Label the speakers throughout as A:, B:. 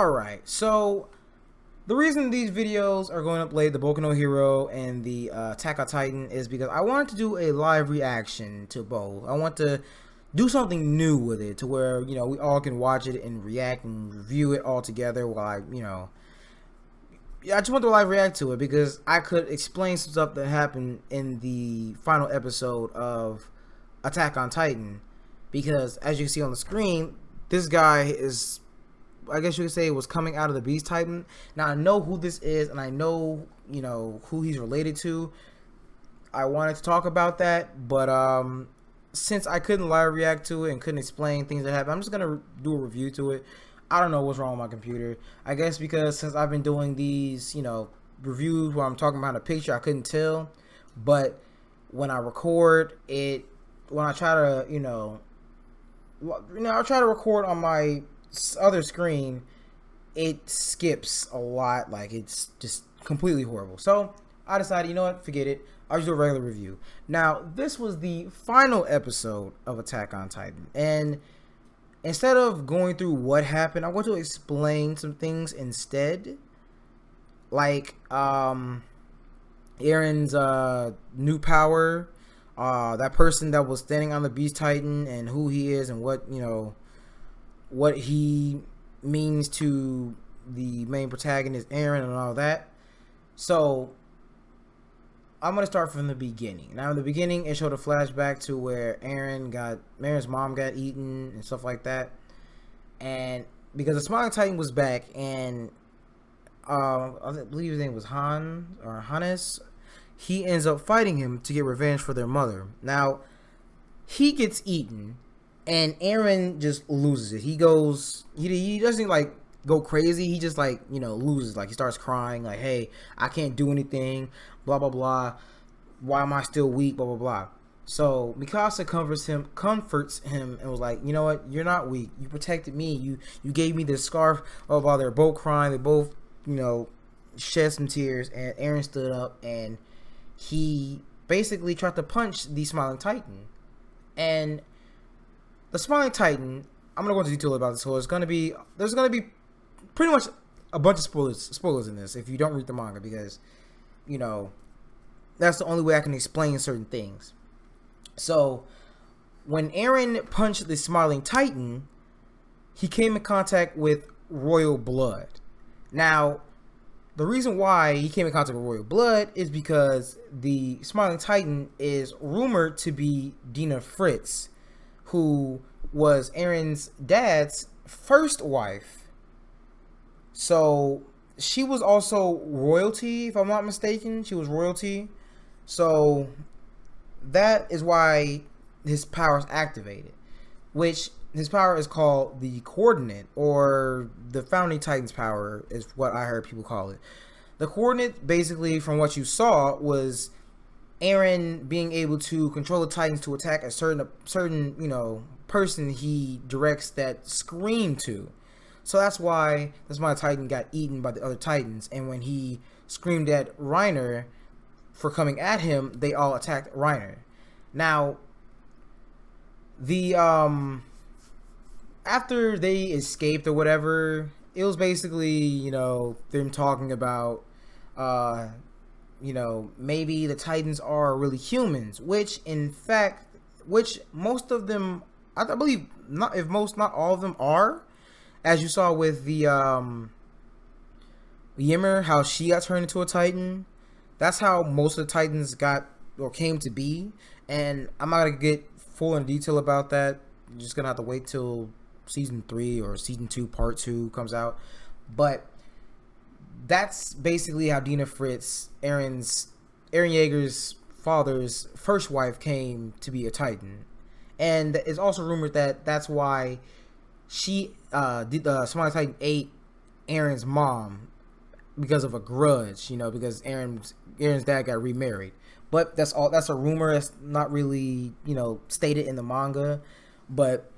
A: Alright, so the reason these videos are going up late, the Boku no Hero and the Attack on Titan, is because I wanted to do a live reaction to both. I want to do something new with it to where, we all can watch it and react and review it all together while I just want to live react to it because I could explain some stuff that happened in the final episode of Attack on Titan. Because as you can see on the screen, this guy is, I guess you could say, was coming out of the Beast Titan. Now I know who this is, and I know, who he's related to. I wanted to talk about that, but since I couldn't live react to it and couldn't explain things that happened, I'm just gonna do a review to it. I don't know what's wrong with my computer. I guess because since I've been doing these, reviews where I'm talking about a picture, I couldn't tell. But when I record it, when I try to, I try to record on my other screen, it skips a lot. Like, it's just completely horrible. So I decided, you know what, forget it, I'll just do a regular review. Now, this was the final episode of Attack on Titan, and instead of going through what happened, I'm going to explain some things instead. Like Eren's new power, that person that was standing on the Beast Titan, and who he is, and what he means to the main protagonist Eren and all that. So I'm gonna start from the beginning. Now in the beginning, it showed a flashback to where Eren's mom got eaten and stuff like that. And because the Smiling Titan was back, and I believe his name was Hannes, he ends up fighting him to get revenge for their mother. Now he gets eaten, and Eren just loses it. He doesn't like go crazy. He just loses. Like, he starts crying, like, hey, I can't do anything, blah blah blah, why am I still weak, blah blah blah. So Mikasa comforts him and was like, you know what, you're not weak, you protected me, you gave me this scarf, blah blah. They're both crying, they both shed some tears, and Eren stood up and he basically tried to punch the Smiling Titan. And the Smiling Titan, I'm gonna go into detail about this. So there's gonna be pretty much a bunch of spoilers in this if you don't read the manga, because that's the only way I can explain certain things. So when Eren punched the Smiling Titan, he came in contact with royal blood. Now, the reason why he came in contact with royal blood is because the Smiling Titan is rumored to be Dina Fritz, who was Eren's dad's first wife. So she was also royalty, if I'm not mistaken. She was royalty. So that is why his power is activated, which his power is called the Coordinate, or the Founding Titan's power is what I heard people call it. The Coordinate, basically, from what you saw, was Eren being able to control the Titans to attack a certain person he directs that scream to. So that's why this Smiling Titan got eaten by the other Titans, and when he screamed at Reiner for coming at him, they all attacked Reiner. Now, the after they escaped or whatever, it was basically them talking about maybe the Titans are really humans, which most of them, I believe, not all of them are. As you saw with the Ymir, how she got turned into a Titan. That's how most of the Titans got or came to be. And I'm not gonna get full in detail about that. You're just gonna have to wait till season 3 or season 2 part 2 comes out. But that's basically how Dina Fritz, Eren Yeager's father's first wife, came to be a Titan. And it's also rumored that that's why she Smiling Titan ate Eren's mom, because of a grudge, because Eren's dad got remarried. But that's a rumor. That's not really stated in the manga. But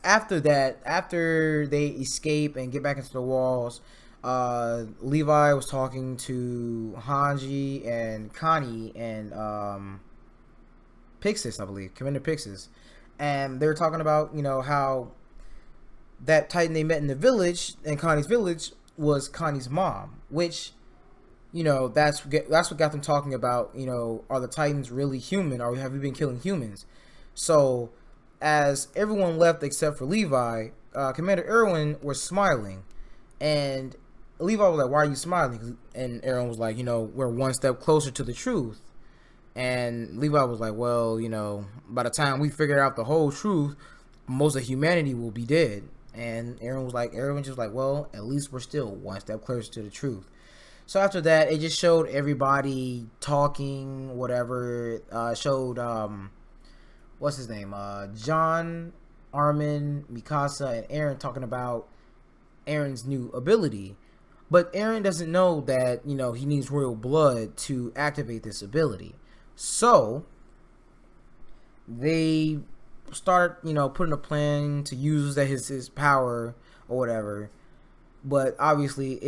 A: after they escape and get back into the walls, Levi was talking to Hanji and Connie and Pixis, I believe, Commander Pixis, and they were talking about how that Titan they met in the village, in Connie's village, was Connie's mom, which, you know, that's what got them talking about, you know, are the Titans really human, or have we been killing humans? So as everyone left except for Levi, Commander Erwin was smiling, and Levi was like, "Why are you smiling?" And Erwin was like, "You know, we're one step closer to the truth." And Levi was like, "Well, you know, by the time we figure out the whole truth, most of humanity will be dead." And Erwin just like, "Well, at least we're still one step closer to the truth." So after that, it just showed everybody talking, whatever. Showed what's his name? John, Armin, Mikasa, and Eren talking about Eren's new ability. But Eren doesn't know that, you know, he needs royal blood to activate this ability. So they start, you know, putting a plan to use that his power or whatever. But obviously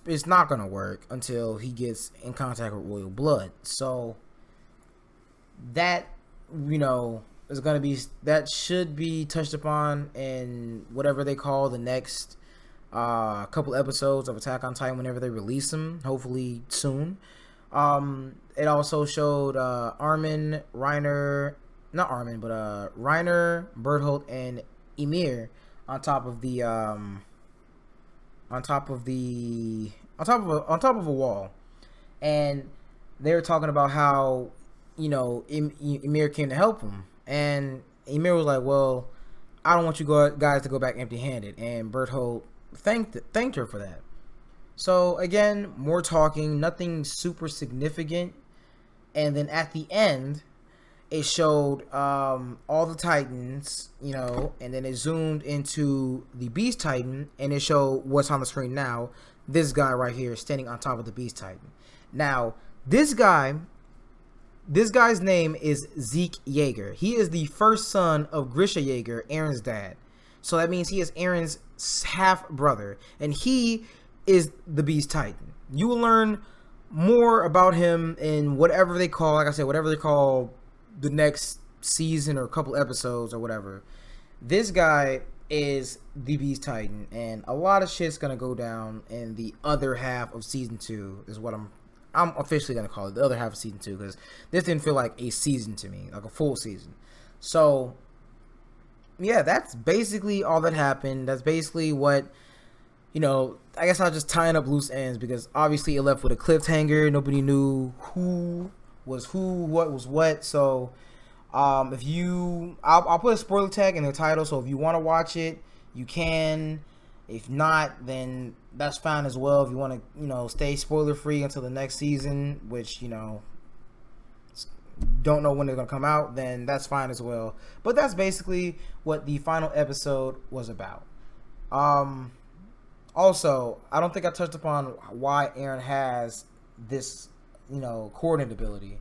A: it's not gonna work until he gets in contact with royal blood. So that, you know, is gonna be, that should be touched upon in whatever they call the next couple episodes of Attack on Titan whenever they release them, hopefully soon. It also showed Reiner, Bertholdt, and Ymir on top of a wall, and they were talking about how, you know, Ymir came to help him, and Ymir was like, "Well, I don't want you guys to go back empty-handed," and Bertholdt thanked her for that. So again, more talking, nothing super significant, and then at the end, it showed all the Titans, you know, and then it zoomed into the Beast Titan, and it showed what's on the screen now. This guy right here standing on top of the Beast Titan. Now, this guy's name is Zeke Yeager. He is the first son of Grisha Yeager, Eren's dad. So that means he is Eren's half brother, and he is the Beast Titan. You will learn more about him in whatever they call, like I said, whatever they call the next season or a couple episodes or whatever. This guy is the Beast Titan, and a lot of shit's gonna go down in the other half of season 2 is what I'm officially gonna call it, the other half of season 2, because this didn't feel like a season to me, like a full season. So yeah, that's basically all that happened. That's basically what, you know, I guess I'll just tying up loose ends, because obviously it left with a cliffhanger. Nobody knew who was who, what was what. So if you, I'll put a spoiler tag in the title, so if you want to watch it, you can. If not, then that's fine as well. If you want to, you know, stay spoiler free until the next season, which, you know, don't know when they're gonna come out, then that's fine as well. But that's basically what the final episode was about. Also, I don't think I touched upon why Eren has this, you know, coordinate ability.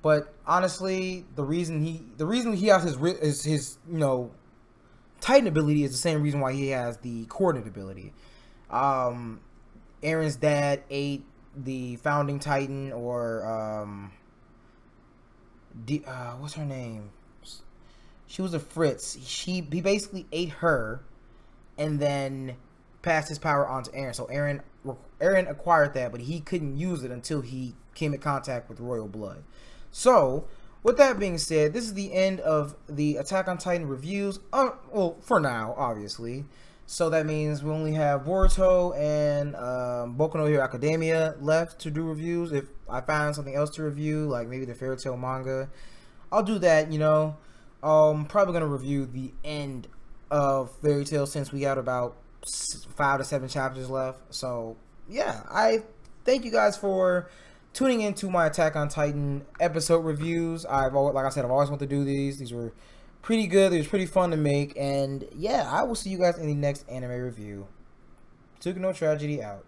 A: But honestly, the reason he has his you know, Titan ability is the same reason why he has the coordinate ability. Eren's dad ate the founding Titan, or what's her name? She was a Fritz. He basically ate her, and then passed his power on to Eren. So Eren acquired that, but he couldn't use it until he came in contact with royal blood. So, with that being said, this is the end of the Attack on Titan reviews. Well, for now, obviously. So that means we only have Boruto and Boku no Hero Academia left to do reviews. If I find something else to review, like maybe the Fairy Tail manga, I'll do that, you know. Probably going to review the end of Fairy Tail, since we got about 5 to 7 chapters left. So, yeah, I thank you guys for tuning into my Attack on Titan episode reviews. Like I said, I've always wanted to do these. These were pretty good. They was pretty fun to make. And yeah, I will see you guys in the next anime review. Took no Tragedy out.